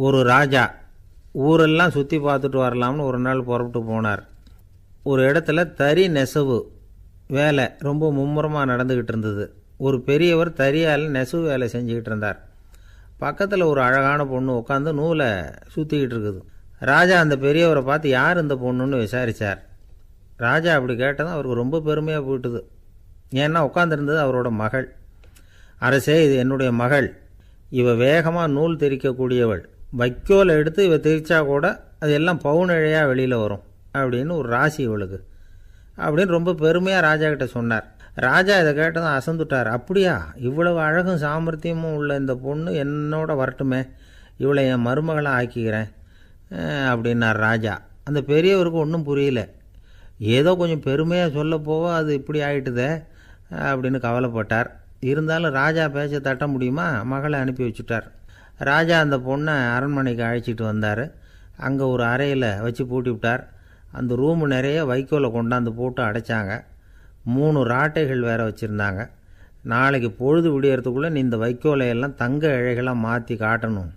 ஒரு ராஜா ஊரெல்லாம் சுற்றி பார்த்துட்டு வரலாம்னு ஒரு நாள் புறப்பட்டு போனார். ஒரு இடத்துல தறி நெசவு வேலை ரொம்ப மும்முரமாக நடந்துக்கிட்டு இருந்தது. ஒரு பெரியவர் தறியால் நெசவு வேலை செஞ்சுக்கிட்டு இருந்தார். பக்கத்தில் ஒரு அழகான பொண்ணு உட்காந்து நூலை சுற்றிக்கிட்டு இருக்குது. ராஜா அந்த பெரியவரை பார்த்து யார் இந்த பொண்ணுன்னு விசாரித்தார். ராஜா அப்படி கேட்டதும் அவருக்கு ரொம்ப பெருமையாக போயிட்டுது. ஏன்னா உட்காந்துருந்தது அவரோட மகள். அரசே, இது என்னுடைய மகள். இவ வேகமாக நூல் திரிக்கக்கூடியவள். வைக்கோலை எடுத்து இவ திரிச்சா கூட அது எல்லாம் பவுனிழையாக வெளியில் வரும் அப்படின்னு ஒரு ராசி இவளுக்கு அப்படின்னு ரொம்ப பெருமையாக ராஜா கிட்ட சொன்னார். ராஜா இதை கேட்டதும் அசந்துட்டார். அப்படியா, இவ்வளவு அழகும் சாமர்த்தியமும் உள்ள இந்த பொண்ணு என்னோட வரட்டுமே, இவளை என் மருமகளாக ஆக்கிக்கிறேன் அப்படின்னார் ராஜா. அந்த பெரியவருக்கு ஒன்றும் புரியல. ஏதோ கொஞ்சம் பெருமையாக சொல்ல போவ அது இப்படி ஆயிட்டுதே அப்படின்னு கவலைப்பட்டார். இருந்தாலும் ராஜா பேச்ச தட்ட முடியுமா, மகளை அனுப்பி வச்சுட்டார். ராஜா அந்த பொண்ணை அரண்மனைக்கு அழைச்சிட்டு வந்தார். அங்கே ஒரு அறையில் வச்சு பூட்டி விட்டார். அந்த ரூமு நிறைய வைக்கோலை கொண்டாந்து போட்டு அடைச்சாங்க. 3 ராட்டைகள் வேற வச்சுருந்தாங்க. நாளைக்கு பொழுது விடியறதுக்குள்ளே நீ இந்த வைக்கோலையெல்லாம் தங்க இழைகளாக மாற்றி காட்டணும்.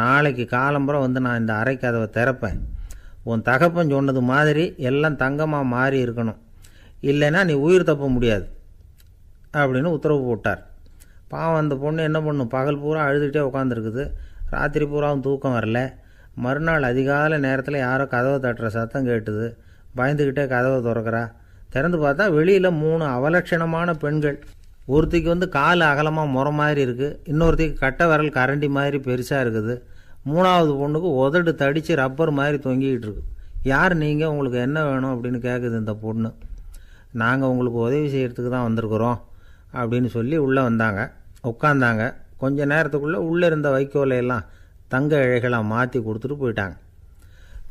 நாளைக்கு காலம்புறம் வந்து நான் இந்த அறை கதவை திறப்பேன். உன் தகப்பன் சொன்னது மாதிரி எல்லாம் தங்கமாக மாறி இருக்கணும், இல்லைன்னா நீ உயிர் தப்ப முடியாது அப்படின்னு உத்தரவு போட்டார். பாவம் அந்த பொண்ணு என்ன பண்ணும், பகல் பூரா அழுதுகிட்டே உட்காந்துருக்குது. ராத்திரி பூராவும் தூக்கம் வரல. மறுநாள் அதிகாலை நேரத்தில் யாரோ கதவை தட்டுற சத்தம் கேட்டுது. பயந்துக்கிட்டே கதவை திறக்கிறா. திறந்து பார்த்தா வெளியில் 3 அவலட்சணமான பெண்கள். ஒருத்திக்கு வந்து கால் அகலமாக முறை மாதிரி இருக்குது, இன்னொருத்திக்கு கட்டை விரல் கரண்டி மாதிரி பெருசாக இருக்குது, 3ஆவது பொண்ணுக்கு உதடு தடித்து ரப்பர் மாதிரி தொங்கிக்கிட்டு இருக்கு. யார் நீங்கள், உங்களுக்கு என்ன வேணும் அப்படின்னு கேட்குது இந்த பொண்ணு. நாங்கள் உங்களுக்கு உதவி செய்கிறதுக்கு தான் வந்திருக்கிறோம் அப்படின்னு சொல்லி உள்ளே வந்தாங்க. உட்காந்தாங்க. கொஞ்ச நேரத்துக்குள்ளே உள்ளே இருந்த வைக்கோலையெல்லாம் தங்க இழைகளாக மாற்றி கொடுத்துட்டு போயிட்டாங்க.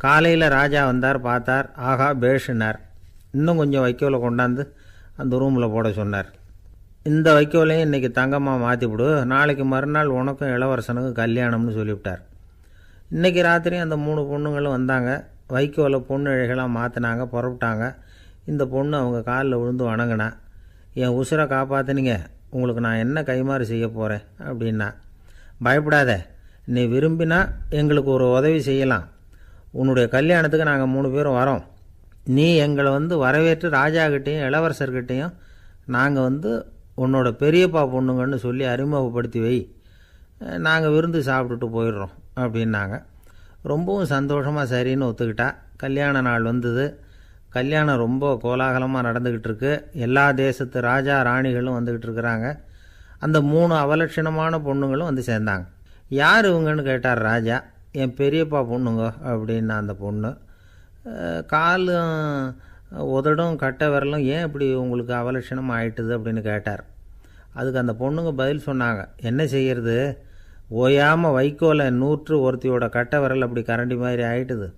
காலையில் ராஜா வந்தார், பார்த்தார். ஆகா பேஷுனார். இன்னும் கொஞ்சம் வைக்கோலை கொண்டாந்து அந்த ரூமில் போட சொன்னார். இந்த வைக்கோலையும் இன்றைக்கி தங்கமாக மாற்றிவிடு, நாளைக்கு மறுநாள் உனக்கும் இளவரசனுக்கும் கல்யாணம்னு சொல்லிவிட்டார். இன்றைக்கி ராத்திரி அந்த 3 பொண்ணுங்களும் வந்தாங்க. வைக்கோலை பொண்ணு இழைகளாக மாற்றினாங்க, புறப்பட்டாங்க. இந்த பொண்ணு அவங்க காலில் விழுந்து வணங்கினா. என் உசுரை காப்பாற்றினீங்க, உங்களுக்கு நான் என்ன கைமாறு செய்ய போகிறேன் அப்படின்னா. பயப்படாத, நீ விரும்பினா எங்களுக்கு ஒரு உதவி செய்யலாம். உன்னுடைய கல்யாணத்துக்கு நாங்கள் 3 பேரும் வரோம். நீ எங்களை வந்து வரவேற்று ராஜாக்கிட்டேயும் இளவரசர்கிட்டையும் நாங்கள் உன்னோட பெரியப்பா பொண்ணுங்கன்னு சொல்லி அறிமுகப்படுத்தி வை, நாங்கள் விருந்து சாப்பிட்டுட்டு போயிடுறோம் அப்படின்னாங்க. ரொம்பவும் சந்தோஷமாக சரின்னு ஒத்துக்கிட்டா. கல்யாண நாள் வந்தது. கல்யாணம் ரொம்ப கோலாகலமாக நடந்துக்கிட்டு இருக்கு. எல்லா தேசத்து ராஜா ராணிகளும் வந்துக்கிட்டு இருக்கிறாங்க. அந்த 3 அவலட்சணமான பொண்ணுங்களும் வந்து சேர்ந்தாங்க. யார் இவங்கன்னு கேட்டார் ராஜா. என் பெரியப்பா பொண்ணுங்க அப்படின்னா அந்த பொண்ணு. காலும் உதடும் கட்டை விரலும் ஏன் இப்படி உங்களுக்கு அவலட்சணம் ஆயிட்டுது அப்படின்னு கேட்டார். அதுக்கு அந்த பொண்ணுங்க பதில் சொன்னாங்க. என்ன செய்கிறது, ஓயாமல் வைக்கோலை நூற்று ஒருத்தியோட கட்டை விரல் அப்படி கரண்டி மாதிரி ஆயிட்டுது.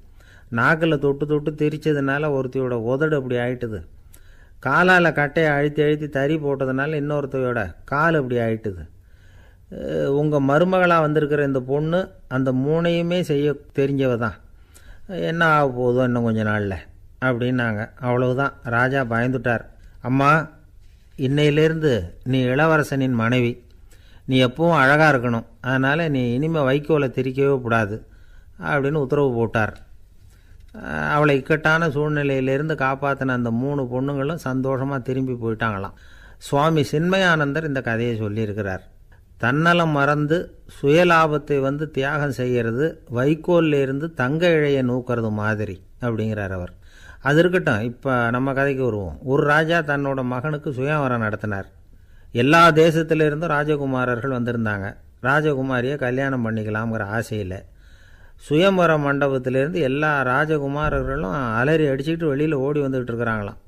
நாக்கில் தொட்டு தொட்டு திரிச்சதுனால ஒருத்தியோட உதடு அப்படி ஆயிட்டுது. காலால் கட்டையை அழுத்தி அழுத்தி தறி போட்டதுனால இன்னொருத்தையோட கால் அப்படி ஆயிட்டுது. உங்கள் மருமகளாக வந்திருக்கிற இந்த பொண்ணு அந்த 3ஐயுமே செய்ய தெரிஞ்சவ தான். என்ன ஆக போதும் இன்னும் கொஞ்ச நாளில் அப்படின்னாங்க. அவ்வளவுதான். ராஜா பயந்துட்டார். அம்மா, இன்னையிலேருந்து நீ இளவரசனின் மனைவி. நீ எப்பவும் அழகாக இருக்கணும். அதனால் நீ இனிமேல் வைக்கோலை திரிக்கவே கூடாது அப்படின்னு உத்தரவு போட்டார். அவளை இக்கட்டான சூழ்நிலையிலிருந்து காப்பாற்றின அந்த 3 பொண்ணுங்களும் சந்தோஷமாக திரும்பி போயிட்டாங்களாம். சுவாமி சின்மயானந்தர் இந்த கதையை சொல்லியிருக்கிறார். தன்னலம் மறந்து சுயலாபத்தை தியாகம் செய்கிறது வைக்கோல்லிருந்து தங்க இழையை நூக்கிறது மாதிரி அப்படிங்கிறார் அவர். அது இருக்கட்டும், இப்போ நம்ம கதைக்கு வருவோம். ஒரு ராஜா தன்னோட மகனுக்கு சுயவரம் நடத்தினார். எல்லா தேசத்திலிருந்தும் ராஜகுமாரர்கள் வந்திருந்தாங்க. ராஜகுமாரியை கல்யாணம் பண்ணிக்கலாம்ங்கிற ஆசையில் சுயம்பர மண்டபத்திலேருந்து எல்லா ராஜகுமாரர்களும் அலறி அடிச்சுக்கிட்டு வெளியில் ஓடி வந்துக்கிட்டு இருக்கிறாங்களாம்.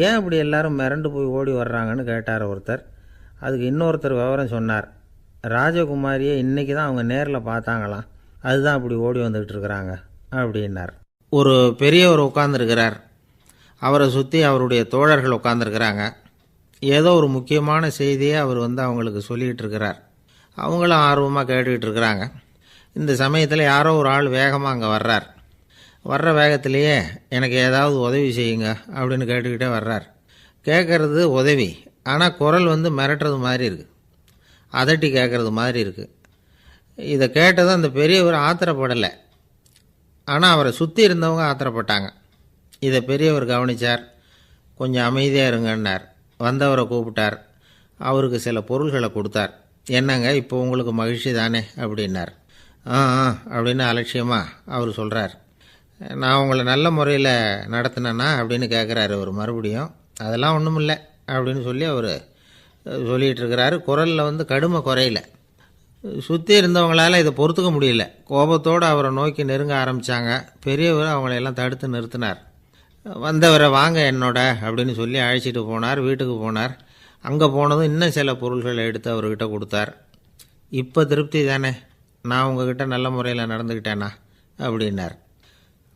ஏன் இப்படி எல்லாரும் மிரண்டு போய் ஓடி வர்றாங்கன்னு கேட்டார் ஒருத்தர். அதுக்கு இன்னொருத்தர் விவரம் சொன்னார். ராஜகுமாரியை இன்றைக்கி தான் அவங்க நேரில் பார்த்தாங்களாம், அதுதான் இப்படி ஓடி வந்துக்கிட்டு இருக்கிறாங்க அப்படின்னார். ஒரு பெரியவர் உட்கார்ந்துருக்கிறார். அவரை சுற்றி அவருடைய தோழர்கள் உட்கார்ந்துருக்கிறாங்க. ஏதோ ஒரு முக்கியமான செய்தியை அவர் அவங்களுக்கு சொல்லிகிட்டு இருக்கிறார். அவங்களும் ஆர்வமாக கேட்டுக்கிட்டு இருக்கிறாங்க. இந்த சமயத்தில் யாரோ ஒரு ஆள் வேகமாக அங்கே வர்றார். வர்ற வேகத்திலேயே எனக்கு ஏதாவது உதவி செய்யுங்க அப்படின்னு கேட்டுக்கிட்டே வர்றார். கேட்குறது உதவி, ஆனால் குரல் மிரட்டுறது மாதிரி இருக்குது, அதட்டி கேட்குறது மாதிரி இருக்குது. இதை கேட்டதும் அந்த பெரியவர் ஆத்திரப்படலை. ஆனால் அவரை சுற்றி இருந்தவங்க ஆத்திரப்பட்டாங்க. இதை பெரியவர் கவனித்தார். கொஞ்சம் அமைதியாக இருங்கன்னார். வந்தவரை கூப்பிட்டார். அவருக்கு சில பொருள்களை கொடுத்தார். என்னங்க இப்போ உங்களுக்கு மகிழ்ச்சி தானே அப்படின்னார். ஆ அப்படின்னு அலட்சியமாக அவர் சொல்கிறார். நான் உங்களை நல்ல முறையில் நடத்தினேன்னா அப்படின்னு கேட்குறாரு அவர் மறுபடியும். அதெல்லாம் ஒன்றும் இல்லை அப்படின்னு சொல்லி அவர் சொல்லிகிட்டு இருக்கிறாரு. குரலில் கடுமை குறையில. சுற்றி இருந்தவங்களால் இதை பொறுத்துக்க முடியல. கோபத்தோடு அவரை நோக்கி நெருங்க ஆரம்பித்தாங்க. பெரியவர் அவங்களையெல்லாம் தடுத்து நிறுத்தினார். வந்தவரை வாங்க என்னோட அப்படின்னு சொல்லி அழைச்சிட்டு போனார். வீட்டுக்கு போனார். அங்கே போனதும் இன்னும் சில பொருள்களை எடுத்து அவர்கிட்ட கொடுத்தார். இப்போ திருப்தி தானே, நான் உங்ககிட்ட நல்ல முறையில் நடந்துக்கிட்டேனா அப்படின்னார்.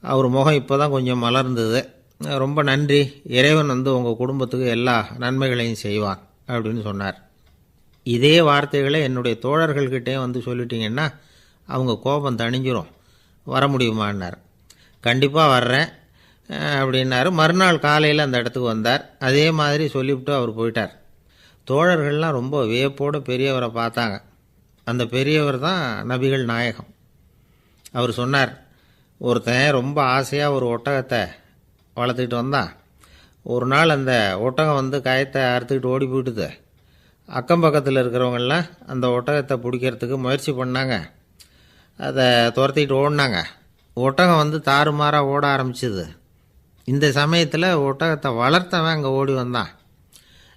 அவர் முகம் இப்போ தான் கொஞ்சம் மலர்ந்தது. ரொம்ப நன்றி, இறைவன் உங்கள் குடும்பத்துக்கு எல்லா நன்மைகளையும் செய்வான் அப்படின்னு சொன்னார். இதே வார்த்தைகளை என்னுடைய தோழர்கள்கிட்டே சொல்லிட்டீங்கன்னா அவங்க கோபம் தணிஞ்சிரும். வர முடியுமான்னார். கண்டிப்பாக வர்றேன் அப்படின்னாரு. மறுநாள் காலையில் அந்த இடத்துக்கு வந்தார். அதே மாதிரி சொல்லிவிட்டு அவர் போயிட்டார். தோழர்கள்லாம் ரொம்ப வியப்போடு பெரியவரை பார்த்தாங்க. அந்த பெரியவர் தான் நபிகள் நாயகம். அவர் சொன்னார், ஒருத்தன் ரொம்ப ஆசையாக ஒரு ஒட்டகத்தை வளர்த்துக்கிட்டு வந்தான். ஒரு நாள் அந்த ஒட்டகம் கயத்தை அறுத்துக்கிட்டு ஓடி போயிட்டுது. அக்கம் பக்கத்தில் இருக்கிறவங்கெல்லாம் அந்த ஒட்டகத்தை பிடிக்கிறதுக்கு முயற்சி பண்ணாங்க. அதை துரத்திக்கிட்டு ஓடினாங்க. ஒட்டகம் தாறுமாறாக ஓட ஆரம்பிச்சிது. இந்த சமயத்தில் ஒட்டகத்தை வளர்த்தவன் அங்கே ஓடி வந்தான்.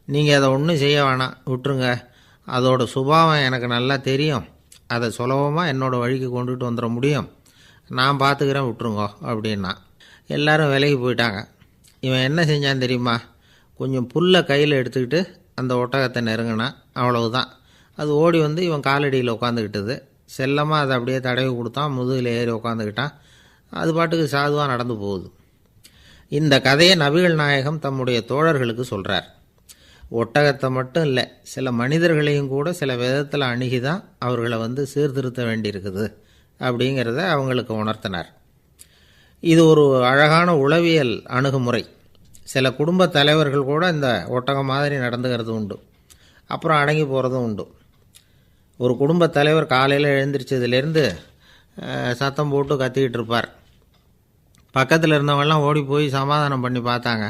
நீங்கள் அதை ஒன்றும் செய்ய வேணாம், விட்டுருங்க. அதோட சுபாவம் எனக்கு நல்லா தெரியும். அதை சுலபமாக என்னோடய வழிக்கு கொண்டுட்டு வந்துட முடியும். நான் பார்த்துக்கிறேன், விட்டுருங்கோ அப்படின்னா. எல்லோரும் விலகி போயிட்டாங்க. இவன் என்ன செஞ்சான் தெரியுமா? கொஞ்சம் புல்லை கையில் எடுத்துக்கிட்டு அந்த ஒட்டகத்தை நெருங்கினான். அவ்வளவுதான். அது ஓடி இவன் காலடியில் உட்காந்துக்கிட்டது. செல்லமாக அதை அப்படியே தடவி கொடுத்தான். முதுகில் ஏறி உட்காந்துக்கிட்டான். அது பாட்டுக்கு சாதுவாக நடந்து போகுது. இந்த கதையை நபிகள் நாயகம் தம்முடைய தோழர்களுக்கு சொல்கிறார். ஒட்டகத்தை மட்டும் இல்லை, சில மனிதர்களையும் கூட சில விதத்தில் அணுகி தான் அவர்களை சீர்திருத்த வேண்டியிருக்குது அப்படிங்கிறத அவங்களுக்கு உணர்த்தினார். இது ஒரு அழகான உளவியல் அணுகுமுறை. சில குடும்ப தலைவர்கள் கூட இந்த ஒட்டகம் மாதிரி நடந்துக்கிறது உண்டு. அப்புறம் அடங்கி போகிறதும் உண்டு. ஒரு குடும்ப தலைவர் காலையில் எழுந்திரிச்சதுலேருந்து சத்தம் போட்டு கத்திக்கிட்டு இருப்பார். பக்கத்தில் இருந்தவங்கெல்லாம் ஓடி போய் சமாதானம் பண்ணி பார்த்தாங்க.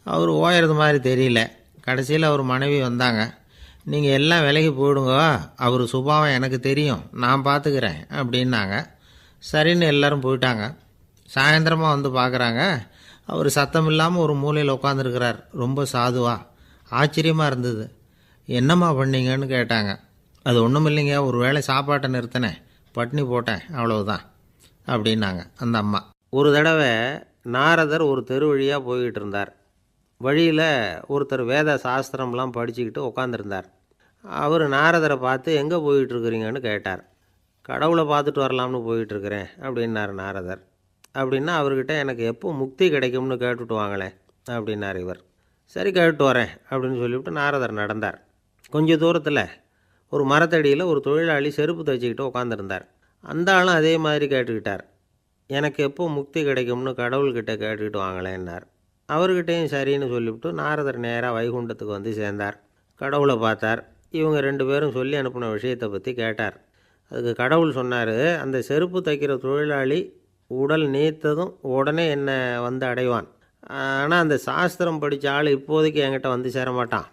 அவர் ஓயறது மாதிரி தெரியல. கடைசியில் அவர் மனைவி வந்தாங்க. நீங்கள் எல்லாம் விலகி போயிடுங்க, அவர் சுபாவம் எனக்கு தெரியும், நான் பார்த்துக்கிறேன் அப்படின்னாங்க. சரின்னு எல்லோரும் போயிட்டாங்க. சாயந்தரமாக பார்க்குறாங்க. அவர் சத்தம் இல்லாமல் ஒரு மூலையில் உட்காந்துருக்கிறார். ரொம்ப சாதுவா. ஆச்சரியமாக இருந்தது. என்னம்மா பண்ணீங்கன்னு கேட்டாங்க. அது ஒன்றும் இல்லைங்க, ஒரு வேளை சாப்பாட்டை நிறுத்தினேன், பட்னி போட்டேன், அவ்வளவுதான் அப்படின்னாங்க அந்த அம்மா. ஒரு தடவை நாரதர் ஒரு தெரு வழியாக போய்கிட்டு இருந்தார். வழியில் ஒருத்தர் வேத சாஸ்திரம்லாம் படிச்சுக்கிட்டு உட்காந்துருந்தார். அவர் நாரதரை பார்த்து எங்கே போயிட்டுருக்குறீங்கன்னு கேட்டார். கடவுளை பார்த்துட்டு வரலாம்னு போயிட்டுருக்கிறேன் அப்படின்னார் நாரதர். அப்படின்னா அவர்கிட்ட எனக்கு எப்போ முக்தி கிடைக்கும்னு கேட்டுட்டு வாங்களேன் அப்படின்னார் இவர். சரி, கேட்டு வரேன் அப்படின்னு சொல்லிவிட்டு நாரதர் நடந்தார். கொஞ்சம் தூரத்தில் ஒரு மரத்தடியில் ஒரு தொழிலாளி செருப்பு தைச்சிக்கிட்டு உட்காந்துருந்தார். அந்த ஆளும் அதே மாதிரி கேட்டுக்கிட்டார். எனக்கு எப்போ முக்தி கிடைக்கும்னு கடவுள்கிட்ட கேட்டுக்கிட்டு வாங்களேன்னார். அவர்கிட்டையும் சரின்னு சொல்லிவிட்டு நாரதர் நேராக வைகுண்டத்துக்கு சேர்ந்தார். கடவுளை பார்த்தார். இவங்க 2 பேரும் சொல்லி அனுப்பின விஷயத்தை பற்றி கேட்டார். அதுக்கு கடவுள் சொன்னார், அந்த செருப்பு தைக்கிற தொழிலாளி உடல் நீத்ததும் உடனே என்னை அடைவான். ஆனால் அந்த சாஸ்திரம் படித்த ஆள் இப்போதைக்கு என்கிட்ட சேர மாட்டான்.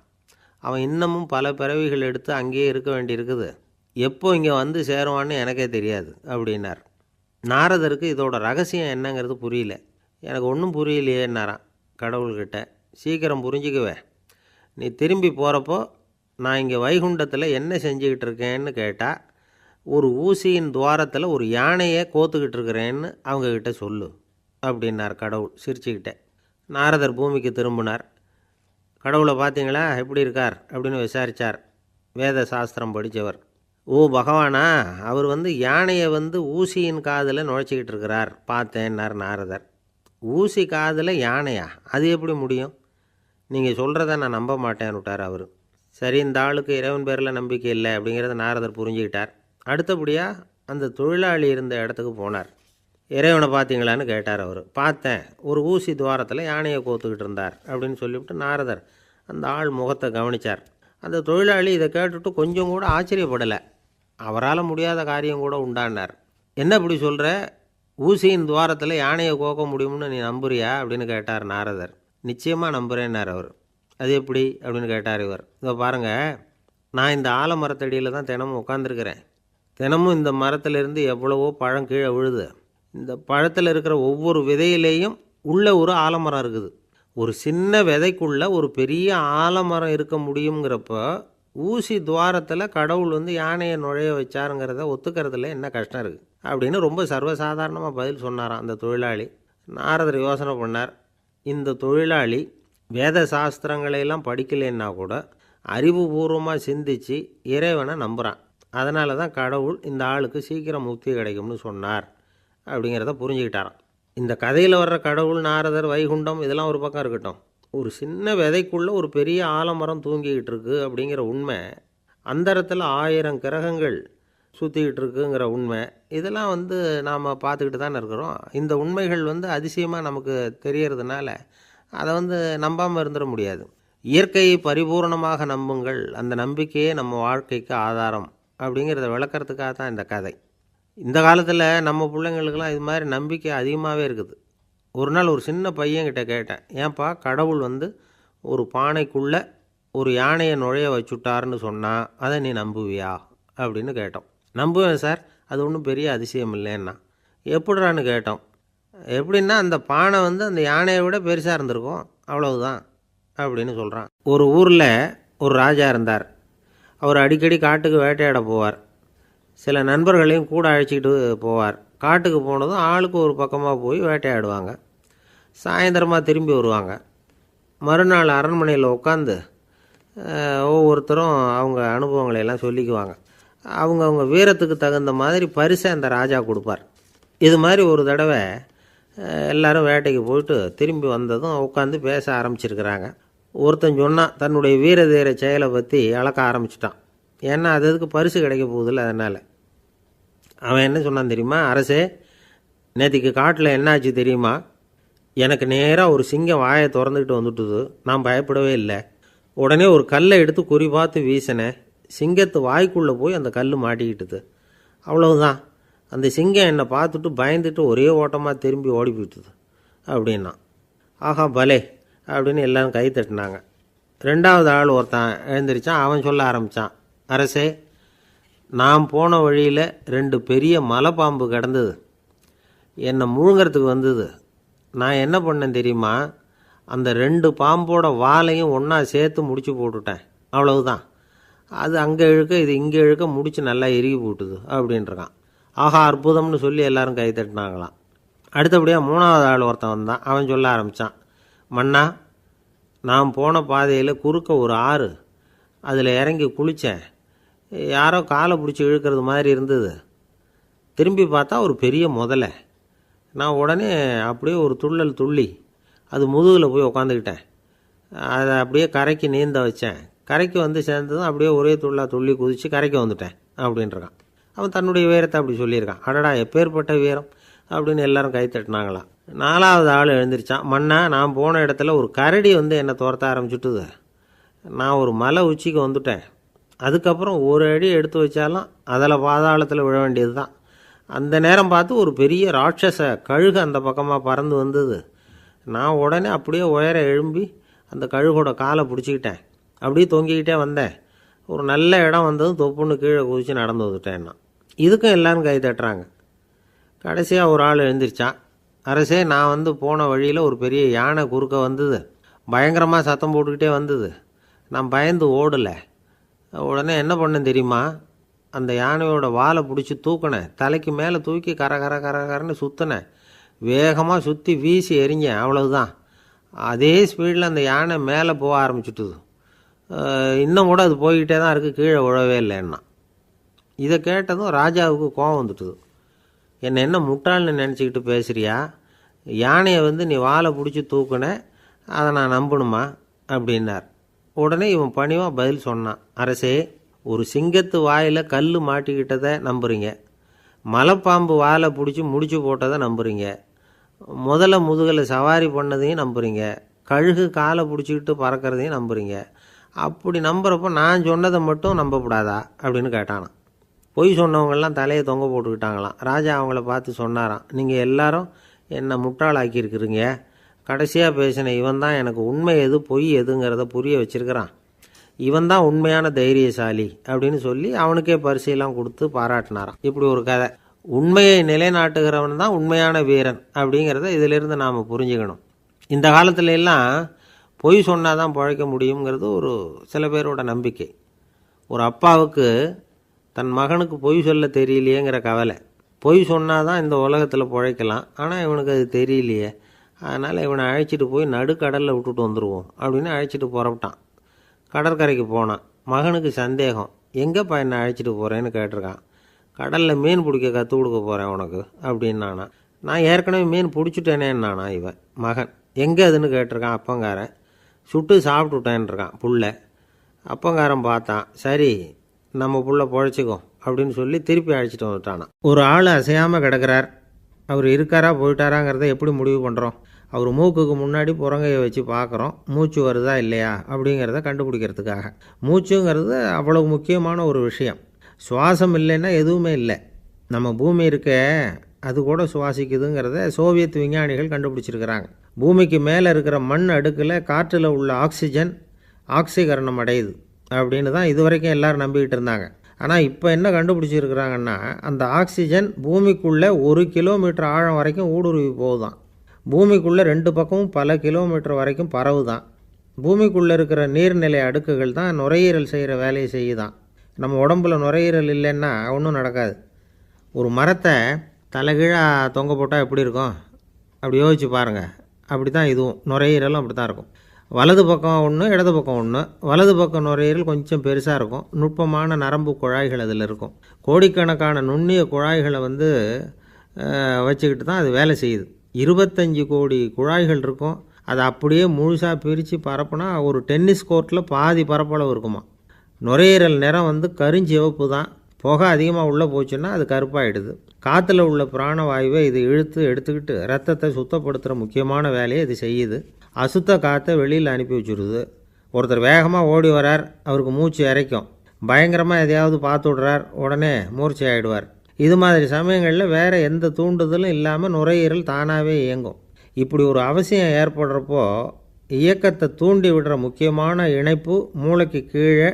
அவன் இன்னமும் பல பிறவிகள் எடுத்து அங்கேயே இருக்க வேண்டியிருக்குது. எப்போ இங்கே சேருவான்னு எனக்கே தெரியாது அப்படின்னார். நாரதருக்கு இதோட ரகசியம் என்னங்கிறது புரியல. எனக்கு ஒன்றும் புரியலையேன்னாரான் கடவுள்கிட்ட. சீக்கிரம் புரிஞ்சுக்குவேன், நீ திரும்பி போகிறப்போ நான் இங்கே வைகுண்டத்தில் என்ன செஞ்சுக்கிட்டு இருக்கேன்னு கேட்டால், ஒரு ஊசியின் துவாரத்தில் ஒரு யானையை கோத்துக்கிட்டு இருக்கிறேன்னு அவங்கக்கிட்ட சொல்லு அப்படின்னார் கடவுள் சிரிச்சுக்கிட்டே. நாரதர் பூமிக்கு திரும்பினார். கடவுளை பார்த்தீங்களா, எப்படி இருக்கார் அப்படின்னு விசாரித்தார். வேத சாஸ்திரம் படித்தவர். ஓ பகவானா, அவர் யானையை ஊசியின் காதில் நுழைச்சிக்கிட்டு இருக்கிறார் பார்த்தேன்னார் நாரதர். ஊசி காதில் யானையா, அது எப்படி முடியும்? நீங்கள் சொல்கிறத நான் நம்ப மாட்டேன்னு விட்டார் அவர். சரி, இந்த ஆளுக்கு இறைவன் பேரில் நம்பிக்கை இல்லை அப்படிங்கிறத நாரதர் புரிஞ்சுக்கிட்டார். அடுத்தபடியாக அந்த தொழிலாளி இருந்த இடத்துக்கு போனார். இறைவனை பார்த்தீங்களான்னு கேட்டார் அவர். பார்த்தேன், ஒரு ஊசி துவாரத்தில் யானையை கோத்துக்கிட்டு இருந்தார் அப்படின்னு சொல்லிவிட்டு நாரதர் அந்த ஆள் முகத்தை கவனித்தார். அந்த தொழிலாளி இதை கேட்டுட்டு கொஞ்சம் கூட ஆச்சரியப்படலை. அவரால் முடியாத காரியம் கூட உண்டானார். என்ன இப்படி சொல்கிற, ஊசியின் துவாரத்தில் யானையை கோக்க முடியும்னு நீ நம்புறியா அப்படின்னு கேட்டார் நாரதர். நிச்சயமாக நம்புகிறேன்னார் அவர். அது எப்படி அப்படின்னு கேட்டார் இவர். இதோ பாருங்கள், நான் இந்த ஆலமரத்தடியில் தான் தினமும் உட்காந்துருக்கிறேன். தினமும் இந்த மரத்திலிருந்து எவ்வளவோ பழம் கீழே விழுது. இந்த பழத்தில் இருக்கிற ஒவ்வொரு விதையிலேயும் உள்ள ஒரு ஆலமரம் இருக்குது. ஒரு சின்ன விதைக்குள்ளே ஒரு பெரிய ஆலமரம் இருக்க முடியுங்கிறப்போ ஊசி துவாரத்தில் கடவுள் யானையை நுழைய வச்சாருங்கிறத ஒத்துக்கிறதுல என்ன கஷ்டம் இருக்குது அப்படின்னு ரொம்ப சர்வசாதாரணமாக பதில் சொன்னாராம் அந்த தொழிலாளி. நாரதர் யோசனை பண்ணார். இந்த தொழிலாளி வேத சாஸ்திரங்களையெல்லாம் படிக்கலைன்னா கூட அறிவுபூர்வமாக சிந்தித்து இறைவனை நம்புகிறான். அதனால தான் கடவுள் இந்த ஆளுக்கு சீக்கிரம் முக்தி கிடைக்கும்னு சொன்னார் அப்படிங்கிறத புரிஞ்சுக்கிட்டாராம். இந்த கதையில் வர்ற கடவுள், நாரதர், வைகுண்டம் இதெல்லாம் ஒரு பக்கம் இருக்கட்டும், ஒரு சின்ன விதைக்குள்ளே ஒரு பெரிய ஆலமரம் தூங்கிக்கிட்டு இருக்கு அப்படிங்கிற உண்மை, அந்தரத்தில் 1000 கிரகங்கள் சுற்றிக்கிட்டு இருக்குங்கிற உண்மை, இதெல்லாம் நாம் பார்த்துக்கிட்டு தானே இருக்கிறோம். இந்த உண்மைகள் அதிசயமாக நமக்கு தெரியறதுனால அதை நம்பாமல் இருந்துட முடியாது. இயற்கையை பரிபூர்ணமாக நம்புங்கள், அந்த நம்பிக்கையே நம்ம வாழ்க்கைக்கு ஆதாரம் அப்படிங்கிறத விளக்கிறதுக்காக தான் இந்த கதை. இந்த காலத்தில் நம்ம பிள்ளைங்களுக்கெல்லாம் இது மாதிரி நம்பிக்கை அதிகமாகவே இருக்குது. ஒரு நாள் ஒரு சின்ன பையன்கிட்ட கேட்டேன், ஏன்பா கடவுள் ஒரு பானைக்குள்ளே ஒரு யானையை நுழைய வச்சுட்டாருன்னு சொன்னால் அதை நீ நம்புவியா அப்படின்னு கேட்டோம். நம்புவேன் சார், அது ஒன்றும் பெரிய அதிசயம் இல்லைன்னா. எப்படிறான்னு கேட்டோம். எப்படின்னா அந்த பானை அந்த யானையை விட பெருசாக இருந்திருக்கும், அவ்வளவுதான் அப்படின்னு சொல்கிறான். ஒரு ஊரில் ஒரு ராஜா இருந்தார். அவர் அடிக்கடி காட்டுக்கு வேட்டையாட போவார். சில நண்பர்களையும் கூட அழைச்சிக்கிட்டு போவார். காட்டுக்கு போனதும் ஆளுக்கு ஒரு பக்கமாக போய் வேட்டையாடுவாங்க. சாயந்தரமாக திரும்பி வருவாங்க. மறுநாள் அரண்மனையில் உட்காந்து ஒவ்வொருத்தரும் அவங்க அனுபவங்களையெல்லாம் சொல்லிக்குவாங்க. அவங்க வீரத்துக்கு தகுந்த மாதிரி பரிசை அந்த ராஜா கொடுப்பார். இது மாதிரி ஒரு தடவை எல்லாரும் வேட்டைக்கு போயிட்டு திரும்பி வந்ததும் உட்காந்து பேச ஆரம்பிச்சிருக்கிறாங்க. ஒருத்தன் சொன்னான், தன்னுடைய வீர தீர செயலை பற்றி அளக்க ஆரம்பிச்சிட்டான். ஏன்னா அதுக்கு பரிசு கிடைக்க போகுதில்ல, அதனால். அவன் என்ன சொன்னான் தெரியுமா? அரசே, நேற்றுக்கு காட்டில் என்னாச்சு தெரியுமா? எனக்கு நேராக ஒரு சிங்கம் வாயை திறந்துக்கிட்டு வந்துட்டுது. நான் பயப்படவே இல்லை. உடனே ஒரு கல்லை எடுத்து குறி பார்த்து வீசினேன். சிங்கத்து வாய்க்குள்ளே போய் அந்த கல் மாட்டிக்கிட்டுது. அவ்வளவுதான். அந்த சிங்கம் என்னை பார்த்துட்டு பயந்துட்டு ஒரே ஓட்டமாக திரும்பி ஓடி போயிட்டுது அப்படின்னா. ஆஹா பலே அப்படின்னு எல்லாரும் கை தட்டினாங்க. 2வது ஆள் ஒருத்தன் எழுந்திரிச்சான். அவன் சொல்ல ஆரம்பித்தான், அரசே, நான் போன வழியில் 2 பெரிய மலைப்பாம்பு கிடந்தது. என்னை முழுங்கிறதுக்கு வந்தது. நான் என்ன பண்ணேன் தெரியுமா? அந்த 2 பாம்போட வாலையும் ஒன்றா சேர்த்து முடிச்சு போட்டுட்டேன். அவ்வளவுதான். அது அங்கே இழுக்க இது இங்கே இழுக்க முடிச்சு நல்லா இறுகி போட்டுது அப்படின்றான். ஆஹா அற்புதம்னு சொல்லி எல்லாரும் கை தட்டினாங்களாம். அடுத்தபடியாக 3வது ஆள் ஒருத்தன் வந்தான். அவன் சொல்ல ஆரம்பித்தான், மன்னா, நான் போன பாதையில் குறுக்க ஒரு ஆறு, அதில் இறங்கி குளித்தேன். யாரோ காலை பிடிச்சி இழுக்கிறது மாதிரி இருந்தது. திரும்பி பார்த்தா ஒரு பெரிய முதலை. நான் உடனே அப்படியே ஒரு துள்ளல் துள்ளி அது முதுகில் போய் உக்காந்துக்கிட்டேன். அதை அப்படியே கரைக்கு நீந்த வச்சேன். கரைக்கு சேர்ந்ததும் அப்படியே ஒரே துள்ளி குதித்து கரைக்கு வந்துட்டேன் அப்படின்றான். அவன் தன்னுடைய வீரத்தை அப்படி சொல்லியிருக்கான். அடடா எப்பேற்பட்ட வீரம் அப்படின்னு எல்லாரும் கை தட்டினாங்களாம். 4வது ஆள் எழுந்திரிச்சான். மன்னா, நான் போன இடத்துல ஒரு கரடி என்னை துரத்த ஆரம்பிச்சுட்டுது. நான் ஒரு மலை உச்சிக்கு வந்துட்டேன். அதுக்கப்புறம் ஒரு அடி எடுத்து வச்சாலும் அதில் பாதாளத்தில் விழ வேண்டியது தான். அந்த நேரம் பார்த்து ஒரு பெரிய ராட்சச கழுகு அந்த பக்கமாக பறந்து வந்தது. நான் உடனே அப்படியே உயர எழும்பி அந்த கழுகோட காலை பிடிச்சிக்கிட்டேன். அப்படியே தொங்கிக்கிட்டே வந்தேன். ஒரு நல்ல இடம் வந்ததும் தொப்புன்னு கீழே குதித்து நடந்து வந்துட்டேன்னா. இதுக்கும் எல்லோரும் கை தட்டுறாங்க. கடைசியாக ஒரு ஆள் எழுந்திரிச்சான். அரசே, நான் போன வழியில் ஒரு பெரிய யானை குறுக்க வந்தது. பயங்கரமாக சத்தம் போட்டுக்கிட்டே வந்தது. நான் பயந்து ஓடலை. உடனே என்ன பண்ணேன் தெரியுமா? அந்த யானையோட வாலை பிடிச்சி தூக்கினேன். தலைக்கு மேலே தூக்கி கரன்னு சுற்றினேன். வேகமாக சுற்றி வீசி எறிஞ்சேன். அவ்வளவுதான். அதே ஸ்பீடில் அந்த யானை மேலே போக ஆரம்பிச்சுட்டுது. இன்னும் கூட அது போய்கிட்டே தான் இருக்குது, கீழே விழவே இல்லைன்னா. இதை கேட்டதும் ராஜாவுக்கு கோபம் வந்துட்டுது. என்ன முட்டாள்னு நினச்சிக்கிட்டு பேசுகிறியா? யானையை நீ வாலை பிடிச்சி தூக்குன, அதை நான் நம்பணுமா அப்படின்னார். உடனே இவன் பணிவாக பதில் சொன்னான், அரசே, ஒரு சிங்கத்து வாயில் கல் மாட்டிக்கிட்டதை நம்புறீங்க, மலைப்பாம்பு வாலை பிடிச்சி முடிச்சு போட்டதை நம்புறீங்க, முதல்ல முதுகில் சவாரி பண்ணதையும் நம்புறீங்க, கழுகு காலை பிடிச்சிக்கிட்டு பறக்கிறதையும் நம்புறீங்க. அப்படி நம்புறப்போ நான் சொன்னதை மட்டும் நம்பக்கூடாதா அப்படின்னு கேட்டானான். பொய் சொன்னவங்கெல்லாம் தலையை தொங்க போட்டுக்கிட்டாங்களாம். ராஜா அவங்கள பார்த்து சொன்னாராம், நீங்கள் எல்லாரும் என்னை முட்டாளாக்கியிருக்கிறீங்க. கடைசியாக பேசின இவன் தான் எனக்கு உண்மை எது பொய் எதுங்கிறத புரிய வச்சிருக்கிறான். இவன் தான் உண்மையான தைரியசாலி அப்படின்னு சொல்லி அவனுக்கே பரிசையெல்லாம் கொடுத்து பாராட்டினாராம். இப்படி ஒரு கதை. உண்மையை நிலைநாட்டுகிறவன் தான் உண்மையான வீரன் அப்படிங்கிறத இதிலிருந்து நாம் புரிஞ்சுக்கணும். இந்த காலத்துல எல்லாம் பொய் சொன்னால் தான் பிழைக்க முடியுங்கிறது ஒரு சில பேரோட நம்பிக்கை. ஒரு அப்பாவுக்கு தன் மகனுக்கு பொய் சொல்ல தெரியலையேங்கிற கவலை. பொய் சொன்னால் தான் இந்த உலகத்தில் பிழைக்கலாம், ஆனால் இவனுக்கு அது தெரியலையே, அதனால் இவனை அழைச்சிட்டு போய் நடுக்கடலில் விட்டுட்டு வந்துடுவோம் அப்படின்னு அழைச்சிட்டு புறப்பட்டான். கடற்கரைக்கு போனான். மகனுக்கு சந்தேகம், எங்கேப்பா என்னை அழைச்சிட்டு போகிறேன்னு கேட்டிருக்கான். கடலில் மீன் பிடிக்க கற்றுக் கொடுக்க போகிறேன் உனக்கு அப்படின்னானா. நான் ஏற்கனவே மீன் பிடிச்சிட்டேனேன்னானா இவன் மகன். எங்கே அதுன்னு கேட்டிருக்கான் அப்பங்காரன். சுட்டு சாப்பிட்டுட்டேன்ருக்கான் புள்ள. அப்பங்காரன் பார்த்தான், சரி நம்ம புள்ள பொழைச்சிக்கோ அப்படின்னு சொல்லி திருப்பி அழைச்சிட்டு வந்துட்டானா. ஒரு ஆள் அசையாமல் கிடக்கிறார், அவர் இருக்காரா போயிட்டாராங்கிறத எப்படி முடிவு பண்ணுறோம்? அவர் மூக்குக்கு முன்னாடி புறங்கையை வச்சு பார்க்குறோம், மூச்சு வருதா இல்லையா அப்படிங்கிறத கண்டுபிடிக்கிறதுக்காக. மூச்சுங்கிறது அவ்வளவு முக்கியமான ஒரு விஷயம். சுவாசம் இல்லைன்னா எதுவுமே இல்லை. நம்ம பூமி இருக்க அது கூட சுவாசிக்குதுங்கிறத சோவியத் விஞ்ஞானிகள் கண்டுபிடிச்சிருக்கிறாங்க. பூமிக்கு மேலே இருக்கிற மண் அடுக்கில் காற்றில் உள்ள ஆக்சிஜன் ஆக்சிகரணம் அடையுது அப்படின்னு தான் இதுவரைக்கும் எல்லோரும் நம்பிக்கிட்டு இருந்தாங்க. ஆனால் இப்போ என்ன கண்டுபிடிச்சிருக்கிறாங்கன்னா, அந்த ஆக்சிஜன் பூமிக்குள்ளே 1 கிலோமீட்டர் ஆழம் வரைக்கும் ஊடுருவி போகுதான். பூமிக்குள்ளே 2 பக்கமும் பல கிலோமீட்டர் வரைக்கும் பரவுதான். பூமிக்குள்ளே இருக்கிற நீர்நிலை அடுக்குகள் தான் நுரையீரல் செய்கிற வேலையை செய்யுதான். நம்ம உடம்புல நுரையீரல் இல்லைன்னா ஒன்றும் நடக்காது. ஒரு மரத்தை தலைகீழாக தொங்க போட்டால் எப்படி இருக்கும்? அப்படி யோசிச்சு பாருங்கள். அப்படி தான் இதுவும், நுரையீரலும் அப்படி தான் இருக்கும். வலது பக்கம் ஒன்று, இடது பக்கம் ஒன்று. வலது பக்கம் நுரையீரல் கொஞ்சம் பெருசாக இருக்கும், நுட்பமான நரம்பு குழாய்கள் அதில் இருக்கும். கோடிக்கணக்கான நுண்ணிய குழாய்களை வச்சுக்கிட்டு தான் அது வேலை செய்யுது. 25 கோடி குழாய்கள் இருக்கும். அதை அப்படியே முழுசாக பிரித்து பரப்புனா ஒரு டென்னிஸ் கோர்ட்டில் பாதி பரப்பளவு இருக்குமா. நுரையீரல் நிறம் கருஞ்சிவப்பு தான். புகை அதிகமாக உள்ளே போச்சுன்னா அது கருப்பாயிடுது. காற்றுல உள்ள பிராணவாயுவை இது இழுத்து எடுத்துக்கிட்டு ரத்தத்தை சுத்தப்படுத்துகிற முக்கியமான வேலையை இது செய்யுது. அசுத்த காற்றை வெளியில் அனுப்பி வச்சுருது. ஒருத்தர் வேகமாக ஓடி வரார், அவருக்கு மூச்சு இறைக்கும். பயங்கரமாக எதையாவது பார்த்து விடுறார், உடனே மூர்ச்சை ஆகிடுவார். இது மாதிரி சமயங்களில் வேறு எந்த தூண்டுதலும் இல்லாமல் நுரையீரல் தானாகவே இயங்கும். இப்படி ஒரு அவசியம் ஏற்படுறப்போ இயக்கத்தை தூண்டி விடுற முக்கியமான இணைப்பு மூளைக்கு கீழே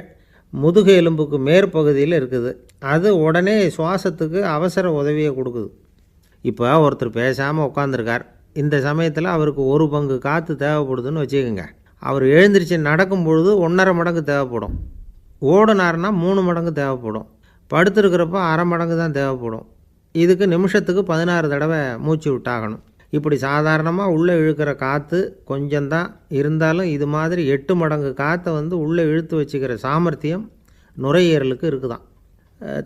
முதுகு எலும்புக்கு மேற்பகுதியில் இருக்குது. அது உடனே சுவாசத்துக்கு அவசர உதவியை கொடுக்குது. இப்போ ஒருத்தர் பேசாமல் உட்காந்துருக்கார். இந்த சமயத்தில் அவருக்கு 1 பங்கு காற்று தேவைப்படுதுன்னு வச்சுக்கோங்க. அவர் எழுந்திரிச்சு நடக்கும் பொழுது 1.5 மடங்கு தேவைப்படும். ஓடினார்னா 3 மடங்கு தேவைப்படும். படுத்துருக்கிறப்ப 1/2 மடங்கு தான் தேவைப்படும். இதுக்கு நிமிஷத்துக்கு 16 தடவை மூச்சு விட்டாகணும். இப்படி சாதாரணமாக உள்ளே இழுக்கிற காற்று கொஞ்சம்தான் இருந்தாலும் இது மாதிரி 8 மடங்கு காற்றை உள்ளே இழுத்து வச்சுக்கிற சாமர்த்தியம் நுரையீரலுக்கு இருக்குதான்.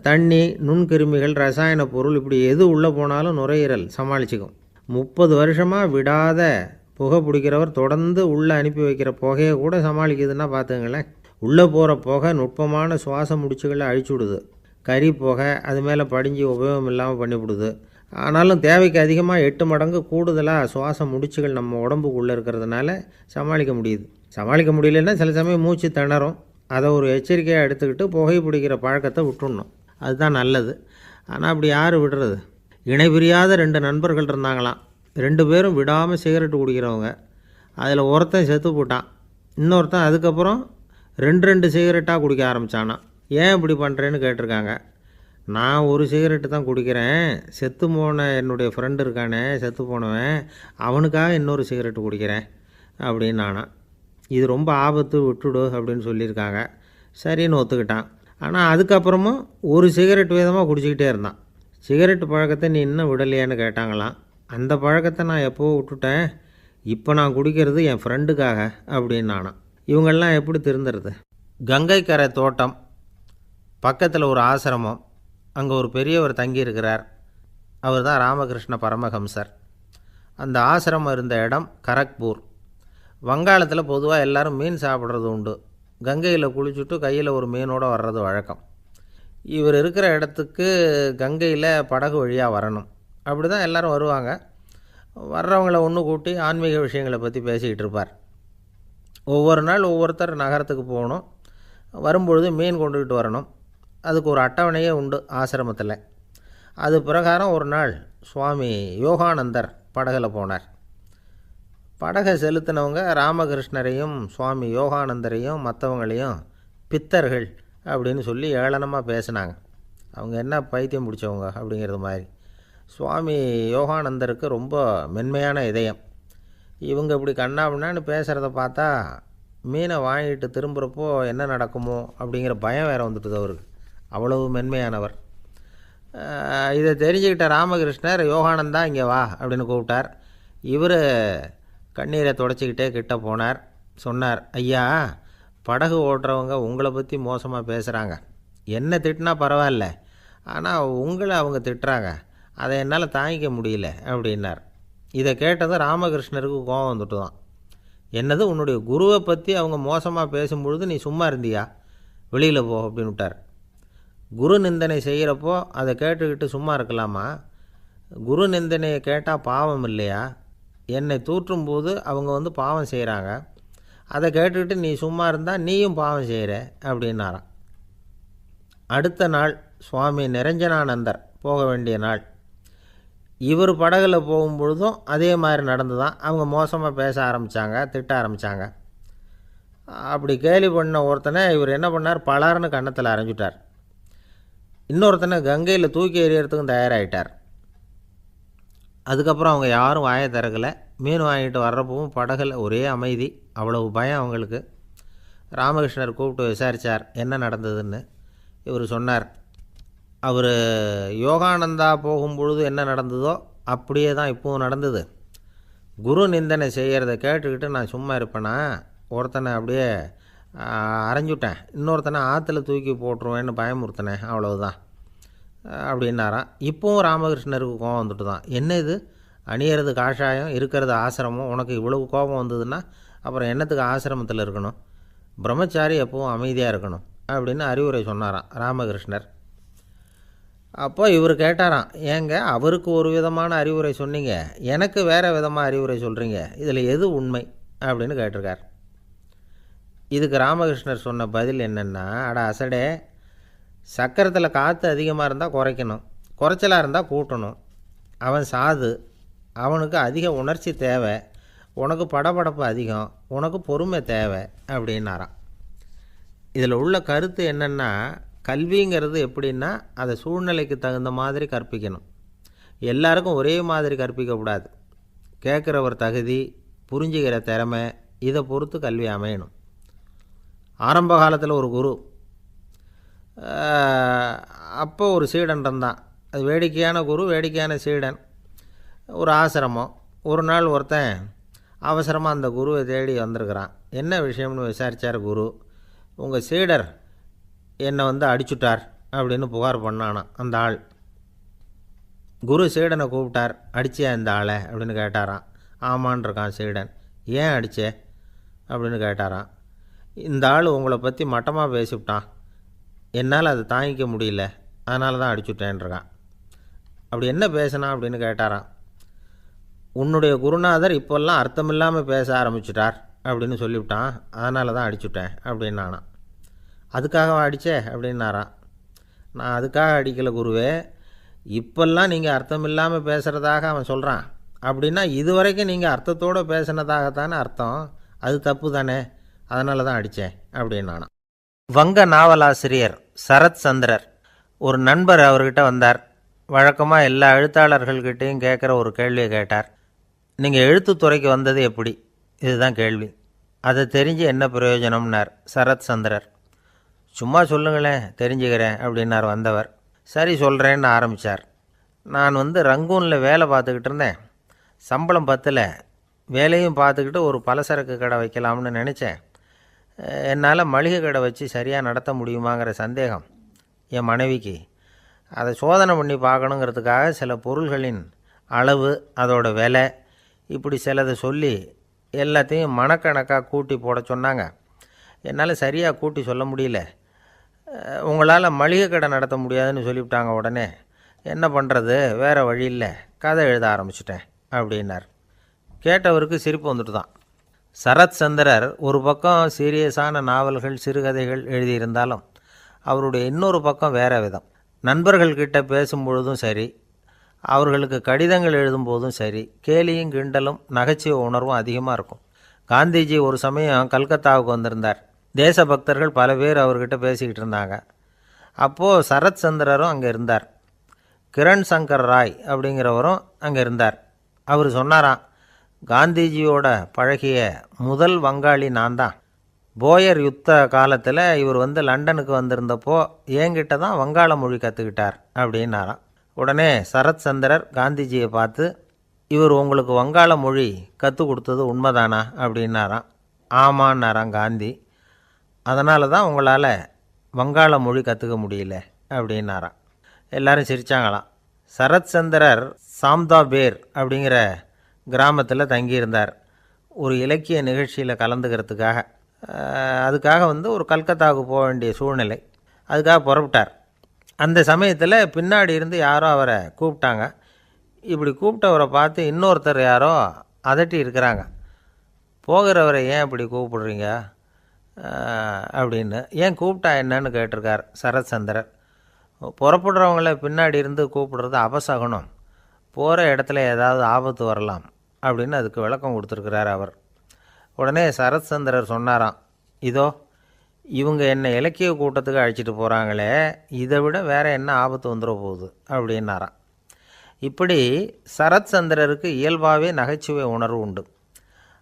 தண்ணி, நுண்கிருமிகள், ரசாயன பொருள் இப்படி எது உள்ளே போனாலும் நுரையீரல் சமாளிச்சுக்கும். 30 வருஷமாக விடாத புகை பிடிக்கிறவர் தொடர்ந்து உள்ளே அனுப்பி வைக்கிற புகையை கூட சமாளிக்குதுன்னா பார்த்துங்களேன். உள்ளே போகிற புகை நுட்பமான சுவாச முடிச்சுகளை அழிச்சு விடுது. கறி புகை அது மேலே படிஞ்சு உபயோகம் இல்லாமல் பண்ணிவிடுது. ஆனாலும் தேவைக்கு அதிகமாக 8 மடங்கு கூடுதலாக சுவாச முடிச்சுகள் நம்ம உடம்புக்குள்ளே இருக்கிறதுனால சமாளிக்க முடியுது. சமாளிக்க முடியலன்னா சில சமயம் மூச்சு திணறும். அதை ஒரு எச்சரிக்கையாக எடுத்துக்கிட்டு புகை பிடிக்கிற பழக்கத்தை விட்டுடணும். அதுதான் நல்லது. ஆனால் அப்படி யார் விடுறது? இணை பிரியாத 2 நண்பர்கள் இருந்தாங்களாம். 2 பேரும் விடாமல் சிகரெட்டு குடிக்கிறவங்க. அதில் ஒருத்தன் செத்து போட்டான். இன்னொருத்தன் அதுக்கப்புறம் 2 சிகரெட்டாக குடிக்க ஆரம்பித்தானான். ஏன் இப்படி பண்ணுறேன்னு கேட்டிருக்காங்க. நான் ஒரு சிகரெட்டு தான் குடிக்கிறேன், செத்து போன என்னுடைய ஃப்ரெண்டு இருக்கானே செத்து போனவன், அவனுக்காக இன்னொரு சிகரெட்டு குடிக்கிறேன் அப்படின்னு நானான். இது ரொம்ப ஆபத்து, விட்டுடு அப்படின்னு சொல்லியிருக்காங்க. சரின்னு ஒத்துக்கிட்டான். ஆனால் அதுக்கப்புறமும் ஒரு சிகரெட் வீதமாக குடிச்சிக்கிட்டே இருந்தான். சிகரெட்டு பழக்கத்தை நீ இன்னும் விடலையான்னு கேட்டாங்களாம். அந்த பழக்கத்தை நான் எப்போவோ விட்டுட்டேன், இப்போ நான் குடிக்கிறது என் ஃப்ரெண்டுக்காக அப்படின்னு நானான். இவங்கெல்லாம் எப்படி திருந்துறது? கங்கை கரை தோட்டம் பக்கத்தில் ஒரு ஆசிரமம். அங்கே ஒரு பெரியவர் தங்கியிருக்கிறார். அவர் தான் ராமகிருஷ்ண பரமஹம்சர். அந்த ஆசிரமம் இருந்த இடம் கரக்பூர். வங்காளத்தில் பொதுவாக எல்லோரும் மீன் சாப்பிட்றது உண்டு. கங்கையில் குளிச்சுட்டு கையில் ஒரு மீனோடு வர்றது வழக்கம். இவர் இருக்கிற இடத்துக்கு கங்கையில் படகு வழியாக வரணும். அப்படி தான் எல்லோரும் வருவாங்க. வர்றவங்கள ஒன்று கூட்டி ஆன்மீக விஷயங்களை பற்றி பேசிக்கிட்டு இருப்பார். ஒவ்வொரு நாள் ஒவ்வொருத்தர் நகரத்துக்கு போகணும். வரும்பொழுது மீன் கொண்டுக்கிட்டு வரணும். அதுக்கு ஒரு அட்டவணையே உண்டு ஆசிரமத்தில். அது பிரகாரம் ஒரு நாள் சுவாமி யோகானந்தர் படகுல போனார். படகை செலுத்தினவங்க ராமகிருஷ்ணரையும் சுவாமி யோகானந்தரையும் மற்றவங்களையும் பித்தர்கள் அப்படின்னு சொல்லி ஏளனமாக பேசினாங்க. அவங்க என்ன பைத்தியம் பிடிச்சவங்க அப்படிங்கிறது மாதிரி. சுவாமி யோகானந்தருக்கு ரொம்ப மென்மையான இதயம். இவங்க இப்படி கண்ணாபின்னான்னு பேசுகிறத பார்த்தா மீனை வாங்கிட்டு திரும்புகிறப்போ என்ன நடக்குமோ அப்படிங்கிற பயம் வேறு வந்துட்டுது அவருக்கு. அவ்வளவு மென்மையானவர். இதை தெரிஞ்சுக்கிட்ட ராமகிருஷ்ணர், யோகானந்தா இங்கே வா அப்படின்னு கூப்பிட்டார். இவர் கண்ணீரை தொடச்சிக்கிட்டே கிட்ட போனார். சொன்னார், ஐயா, படகு ஓட்டுறவங்க உங்களை பற்றி மோசமாக பேசுகிறாங்க. என்ன திட்டினா பரவாயில்ல, ஆனால் உங்களை அவங்க திட்டுறாங்க, அதை என்னால் தாங்கிக்க முடியல அப்படின்னார். இதை கேட்டதும் ராமகிருஷ்ணருக்கு கோபம் வந்துட்டு தான். என்னது, உன்னுடைய குருவை பற்றி அவங்க மோசமாக பேசும்பொழுது நீ சும்மா இருந்தியா? வெளியில் போ அப்படின்னு விட்டார். குரு நிந்தனை செய்கிறப்போ அதை கேட்டுக்கிட்டு சும்மா இருக்கலாமா? குரு நிந்தனையை கேட்டால் பாவம் இல்லையா? என்னை தூற்றும் போது அவங்க பாவம் செய்கிறாங்க, அதை கேட்டுக்கிட்டு நீ சும்மா இருந்தால் நீயும் பாவம் செய்கிற அப்படின்னாராம். அடுத்த நாள் சுவாமி நிரஞ்சனானந்தர் போக வேண்டிய நாள். இவர் படகுல போகும்பொழுதும் அதே மாதிரி நடந்து தான். அவங்க மோசமாக பேச ஆரம்பித்தாங்க, திட்ட ஆரம்பித்தாங்க. அப்படி கேலி பண்ண ஒருத்தனை இவர் என்ன பண்ணார், பலார்னு கன்னத்தில் அரைஞ்சிட்டார். இன்னொருத்தனை கங்கையில் தூக்கி எறியறதுக்கும் தயாராகிட்டார். அதுக்கப்புறம் அவங்க யாரும் வாயை திறக்கலை. மீன் வாங்கிட்டு வர்றப்பவும் படகுல ஒரே அமைதி. அவ்வளவு பயம் அவங்களுக்கு. ராமகிருஷ்ணர் கூப்பிட்டு விசாரித்தார் என்ன நடந்ததுன்னு. இவர் சொன்னார், அவர் யோகானந்தா போகும்பொழுது என்ன நடந்ததோ அப்படியே தான் இப்போவும் நடந்தது. குரு நிந்தனை செய்கிறத கேட்டுக்கிட்டு நான் சும்மா இருப்பேனா? ஒருத்தனை அப்படியே அரைஞ்சுட்டேன், இன்னொருத்தனை ஆற்றுல தூக்கி போட்டுருவேன்னு பயமுறுத்தினேன், அவ்வளவுதான் அப்படின்னாராம். இப்போவும் ராமகிருஷ்ணருக்கு கோபம் வந்துட்டு தான். என்ன இது, அணியறது காஷாயம், இருக்கிறது ஆசிரமம், உனக்கு இவ்வளவு கோபம் வந்ததுன்னா அப்புறம் என்னத்துக்கு ஆசிரமத்தில் இருக்கணும்? பிரம்மச்சாரி எப்பவும் அமைதியாக இருக்கணும் அப்படின்னு அறிவுரை சொன்னாராம் ராமகிருஷ்ணர். அப்போ இவர் கேட்டாராம், ஏங்க அவருக்கு ஒரு விதமான அறிவுரை சொன்னீங்க, எனக்கு வேறு விதமாக அறிவுரை சொல்கிறீங்க, இதில் எது உண்மை அப்படின்னு கேட்டிருக்கார். இதுக்கு ராமகிருஷ்ணர் சொன்ன பதில் என்னென்னா, அட அசடே, சக்கரத்தில் காற்று அதிகமாக இருந்தால் குறைக்கணும், குறைச்சலாக இருந்தால் கூட்டணும். அவன் சாது, அவனுக்கு அதிக உணர்ச்சி தேவை, உனக்கு படபடப்பு அதிகம், உனக்கு பொறுமை தேவை அப்படின்னாராம். இதில் உள்ள கருத்து என்னென்னா, கல்விங்கிறது எப்படின்னா அதை சூழ்நிலைக்கு தகுந்த மாதிரி கற்பிக்கணும். எல்லாருக்கும் ஒரே மாதிரி கற்பிக்கக்கூடாது. கேட்குறவர் தகுதி, புரிஞ்சுக்கிற திறமை, இதை பொறுத்து கல்வி அமையணும். ஆரம்ப காலத்தில் ஒரு குரு, அப்போ ஒரு சீடன் இருந்தான். அது வேடிக்கையான குரு, வேடிக்கையான சீடன். ஒரு ஆசிரமம். ஒரு நாள் ஒருத்தன் அவசரமாக அந்த குருவை தேடி வந்திருக்கிறான். என்ன விஷயம்னு விசாரித்தார் குரு. உங்கள் சீடர் என்னை அடிச்சுட்டார் அப்படின்னு புகார் பண்ணானான் அந்த ஆள். குரு சீடனை கூப்பிட்டார். அடிச்சியா இந்த ஆளை அப்படின்னு கேட்டாரான். ஆமான் இருக்கான் சீடன். ஏன் அடித்தே அப்படின்னு கேட்டாரான். இந்த ஆள் உங்களை பற்றி மட்டமாக பேசிவிட்டான், என்னால் அதை தாங்கிக்க முடியல, அதனால தான் அடிச்சுட்டேன்ருக்கான். அப்படி என்ன பேசினான் அப்படின்னு கேட்டாரான். உன்னுடைய குருநாதர் இப்போல்லாம் அர்த்தமில்லாமல் பேச ஆரம்பிச்சுட்டார் அப்படின்னு சொல்லிவிட்டான், அதனால தான் அடிச்சுட்டேன் அப்படின்னானான். அதுக்காக அடித்தே அப்படின்னாரான். நான் அதுக்காக அடிக்கலை குருவே, இப்போல்லாம் நீங்கள் அர்த்தம் இல்லாமல் பேசுகிறதாக அவன் சொல்கிறான், அப்படின்னா இதுவரைக்கும் நீங்கள் அர்த்தத்தோடு பேசினதாகத்தானே அர்த்தம், அது தப்பு தானே, அதனால தான் அடித்தேன் அப்படின்னானான். வங்க நாவலாசிரியர் சரத் சந்திரர் ஒரு நண்பர் அவர்கிட்ட வந்தார். வழக்கமாக எல்லா எழுத்தாளர்கள்கிட்டையும் கேட்குற ஒரு கேள்வியை கேட்டார். நீங்கள் எழுத்துத்துறைக்கு வந்தது எப்படி, இதுதான் கேள்வி. அதை தெரிஞ்சு என்ன பிரயோஜனம்னார் சரத் சந்திரர். சும்மா சொல்லுங்களேன் தெரிஞ்சுக்கிறேன் அப்படின்னார் வந்தவர். சரி சொல்கிறேன்னு ஆரம்பித்தார். நான் ரங்கூனில் வேலை பார்த்துக்கிட்டு இருந்தேன். சம்பளம் பத்தல, வேலையும் பார்த்துக்கிட்டு ஒரு பலசரக்கு கடை வைக்கலாம்னு நினச்சேன். என்னால் மளிகை கடை வச்சு சரியாக நடத்த முடியுமாங்கிற சந்தேகம் என் மனைவிக்கு. அதை சோதனை பண்ணி பார்க்கணுங்கிறதுக்காக சில பொருள்களின் அளவு, அதோட விலை, இப்படி சிலதை சொல்லி எல்லாத்தையும் மனக்கணக்காக கூட்டி போட சொன்னாங்க. என்னால் சரியாக கூட்டி சொல்ல முடியல. உங்களால் மளிகை கடை நடத்த முடியாதுன்னு சொல்லிவிட்டாங்க. உடனே என்ன பண்ணுறது, வேறு வழி இல்லை, கதை எழுத ஆரம்பிச்சிட்டேன் அப்படின்னார். கேட்டவருக்கு சிரிப்பு வந்துட்டு தான். சரத் சந்திரர் ஒரு பக்கம் சீரியஸான நாவல்கள், சிறுகதைகள் எழுதியிருந்தாலும் அவருடைய இன்னொரு பக்கம் வேற விதம். நண்பர்கள்கிட்ட பேசும்பொழுதும் சரி, அவர்களுக்கு கடிதங்கள் எழுதும்போதும் சரி, கேலியும் கிண்டலும் நகைச்சுவை உணர்வும் அதிகமாக இருக்கும். காந்திஜி ஒரு சமயம் கல்கத்தாவுக்கு வந்திருந்தார். தேசபக்தர்கள் பல பேர் அவர்கிட்ட பேசிக்கிட்டு இருந்தாங்க. அப்போது சரத் சந்திரரும் அங்கே இருந்தார். கிரண் சங்கர் ராய் அப்படிங்கிறவரும் அங்கே இருந்தார். அவர் சொன்னாராம், காந்திஜியோட பழகிய முதல் வங்காளி நான் தான். போயர் யுத்த காலத்தில் இவர் லண்டனுக்கு வந்திருந்தப்போ என்கிட்ட தான் வங்காள மொழி கற்றுக்கிட்டார் அப்படின்னாராம். உடனே சரத் சந்திரர் காந்திஜியை பார்த்து, இவர் உங்களுக்கு வங்காள மொழி கற்றுக் கொடுத்தது உண்மைதானா அப்படின்னாராம். ஆமான்னாராம் காந்தி. அதனால தான் உங்களால் வங்காள மொழி கற்றுக்க முடியல அப்படின்னாராம். எல்லாரும் சிரித்தாங்களாம். சரத் சந்திரர் சாம்தாபேர் அப்படிங்கிற கிராமத்தில் தங்கியிருந்தார். ஒரு இலக்கிய நிகழ்ச்சியில் கலந்துக்கிறதுக்காக. அதுக்காக ஒரு கல்கத்தாவுக்கு போக வேண்டிய சூழ்நிலை. அதுக்காக புறப்பட்டார். அந்த சமயத்தில் பின்னாடி இருந்து யாரோ அவரை கூப்பிட்டாங்க. இப்படி கூப்பிட்டவரை பார்த்து இன்னொருத்தர் யாரோ அதட்டி இருக்கிறாங்க. போகிறவரை ஏன் இப்படி கூப்பிடுறீங்க அப்படின்னு. ஏன் கூப்பிட்டா என்னன்னு கேட்டிருக்கார் சரத் சந்திரர். புறப்படுறவங்கள பின்னாடி இருந்து கூப்பிடுறது அபசகுனம், போகிற இடத்துல ஏதாவது ஆபத்து வரலாம் அப்படின்னு அதுக்கு விளக்கம் கொடுத்துருக்கிறார் அவர். உடனே சரத் சந்திரர் சொன்னாராம், இதோ இவங்க என்னை இலக்கிய கூட்டத்துக்கு அழைச்சிட்டு போகிறாங்களே, இதை விட வேறு என்ன ஆபத்து வந்துட போகுது அப்படின்னாராம். இப்படி சரத் சந்திரருக்கு இயல்பாகவே நகைச்சுவை உணர்வு உண்டு.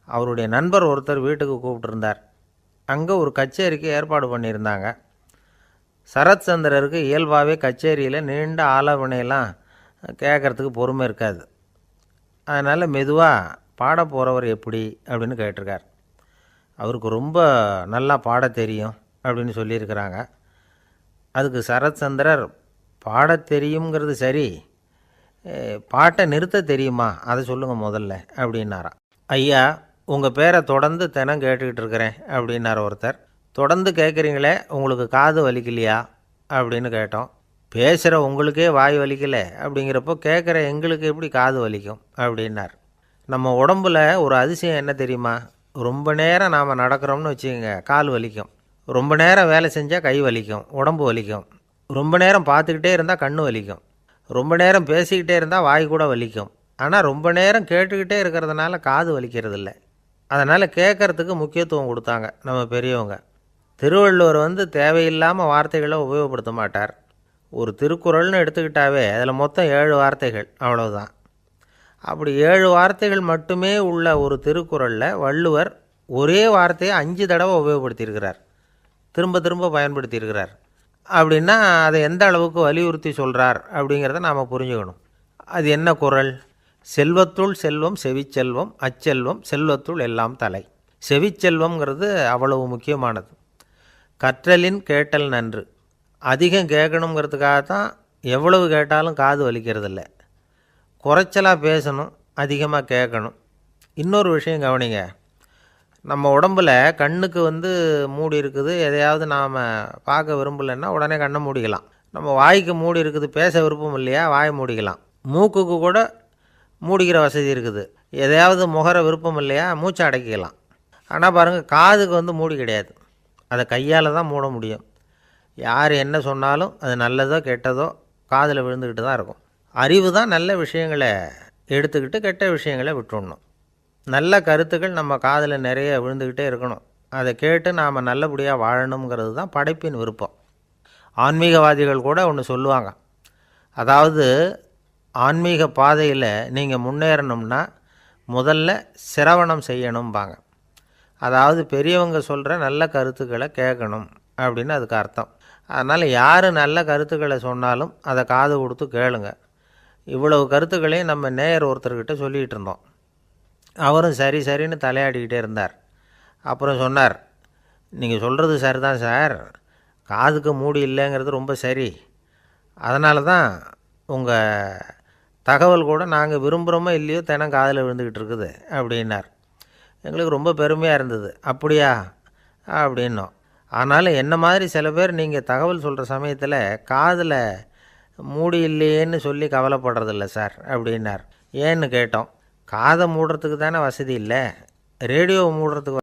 அவருடைய நண்பர் ஒருத்தர் வீட்டுக்கு கூப்பிட்டுருந்தார். அங்கே ஒரு கச்சேரிக்கு ஏற்பாடு பண்ணியிருந்தாங்க. சரத் சந்திரருக்கு இயல்பாகவே கச்சேரியில் நீண்ட ஆலோசனையெல்லாம் கேட்குறதுக்கு பொறுமை இருக்காது. அதனால் மெதுவாக பாட போகிறவர் எப்படி அப்படின்னு கேட்டிருக்கார். அவருக்கு ரொம்ப நல்லா பாட தெரியும் அப்படின்னு சொல்லியிருக்கிறாங்க. அதுக்கு சரத் சந்திரர், பாட தெரியுங்கிறது சரி, பாட்டை நிறுத்த தெரியுமா அதை சொல்லுங்கள் முதல்ல அப்படின்னாராம். ஐயா, உங்கள் பேரை தொடர்ந்து தினம் கேட்டுக்கிட்டு இருக்கிறேன் அப்படின்னார் ஒருத்தர். தொடர்ந்து கேட்குறீங்களே, உங்களுக்கு காது வலிக்கலையா அப்படின்னு கேட்டோம். பேசுகிற உங்களுக்கே வாய் வலிக்கலை அப்படிங்கிறப்போ கேட்குற எங்களுக்கு எப்படி காது வலிக்கும் அப்படின்னார். நம்ம உடம்புல ஒரு அதிசயம் என்ன தெரியுமா? ரொம்ப நேரம் நாம் நடக்கிறோம்னு வச்சுக்கோங்க, கால் வலிக்கும். ரொம்ப நேரம் வேலை செஞ்சால் கை வலிக்கும், உடம்பு வலிக்கும். ரொம்ப நேரம் பார்த்துக்கிட்டே இருந்தால் கண் வலிக்கும். ரொம்ப நேரம் பேசிக்கிட்டே இருந்தால் வாய் கூட வலிக்கும். ஆனால் ரொம்ப நேரம் கேட்டுக்கிட்டே இருக்கிறதுனால காது வலிக்கிறது இல்லை. அதனால் கேட்குறதுக்கு முக்கியத்துவம் கொடுத்தாங்க நம்ம பெரியவங்க. திருவள்ளுவர் தேவையில்லாமல் வார்த்தைகளை உபயோகப்படுத்த மாட்டார். ஒரு திருக்குறள்னு எடுத்துக்கிட்டாவே அதில் மொத்தம் 7 வார்த்தைகள், அவ்வளவுதான். அப்படி 7 வார்த்தைகள் மட்டுமே உள்ள ஒரு திருக்குறளில் வள்ளுவர் ஒரே வார்த்தையை 5 தடவை உபயோகப்படுத்தியிருக்கிறார், திரும்ப திரும்ப பயன்படுத்தியிருக்கிறார். அப்படின்னா அதை எந்த அளவுக்கு வலியுறுத்தி சொல்கிறார் அப்படிங்கிறத நாம் புரிஞ்சுக்கணும். அது என்ன குறள்? செல்வத்துள் செல்வம் செவிச்செல்வம், அச்செல்வம் செல்வத்துள் எல்லாம் தலை. செவிச்செல்வம்ங்கிறது அவ்வளவு முக்கியமானது. கற்றலின் கேட்டல் நன்று. அதிகம் கேட்கணுங்கிறதுக்காகத்தான் எவ்வளவு கேட்டாலும் காது வலிக்கிறதில்ல. குறைச்சலாக பேசணும், அதிகமாக கேட்கணும். இன்னொரு விஷயம் கவனிங்க. நம்ம உடம்பில் கண்ணுக்கு மூடி இருக்குது, எதையாவது நாம் பார்க்க விரும்பலைன்னா உடனே கண்ணை மூடிக்கலாம். நம்ம வாய்க்கு மூடி இருக்குது, பேச விருப்பம் இல்லையா, வாயை மூடிக்கலாம். மூக்குக்கு கூட மூடிக்கிற வசதி இருக்குது, எதையாவது முகர விருப்பம் இல்லையா, மூச்சை அடக்கிக்கலாம். ஆனால் பாருங்கள், காதுக்கு மூடி கிடையாது, அதை கையால் தான் மூட முடியும். யார் என்ன சொன்னாலும் அது நல்லதோ கெட்டதோ காதில் விழுந்துக்கிட்டு தான் இருக்கும். அறிவு தான் நல்ல விஷயங்களை எடுத்துக்கிட்டு கெட்ட விஷயங்களை விட்டுடணும். நல்ல கருத்துக்கள் நம்ம காதில் நிறைய விழுந்துக்கிட்டே இருக்கணும். அதை கேட்டு நாம் நல்லபடியாக வாழணுங்கிறது தான் படைப்பின் விருப்பம். ஆன்மீகவாதிகள் கூட ஒன்று சொல்லுவாங்க. அதாவது, ஆன்மீக பாதையில் நீங்கள் முன்னேறணும்னா முதல்ல சிரவணம் செய்யணும்பாங்க. அதாவது பெரியவங்க சொல்கிற நல்ல கருத்துக்களை கேட்கணும் அப்படின்னு அதுக்கு அர்த்தம். அதனால் யார் நல்ல கருத்துக்களை சொன்னாலும் அதை காது கொடுத்து கேளுங்க. இவ்வளவு கருத்துக்களையும் நம்ம நேயர் ஒருத்தர்கிட்ட சொல்லிகிட்டு இருந்தோம். அவரும் சரி சரின்னு தலையாடிக்கிட்டே இருந்தார். அப்புறம் சொன்னார், நீங்கள் சொல்கிறது சரிதான் சார், காதுக்கு மூடி இல்லைங்கிறது ரொம்ப சரி. அதனால தான் உங்கள் தகவல் கூட நாங்கள் விரும்புகிறோமோ இல்லையோ தினம் காதில் விழுந்துக்கிட்டு இருக்குது அப்படின்னார். எங்களுக்கு ரொம்ப பெருமையாக இருந்தது. அப்படியா அப்படின்னோம். ஆனாலும் என்ன மாதிரி சில பேர் நீங்கள் தகவல் சொல்கிற சமயத்தில் காதில் மூடி இல்லையேன்னு சொல்லி கவலைப்படுறதில்ல சார் அப்படின்னார். ஏன்னு கேட்டோம். காதை மூடுறதுக்கு தானே வசதி இல்லை, ரேடியோவை மூடுறதுக்கு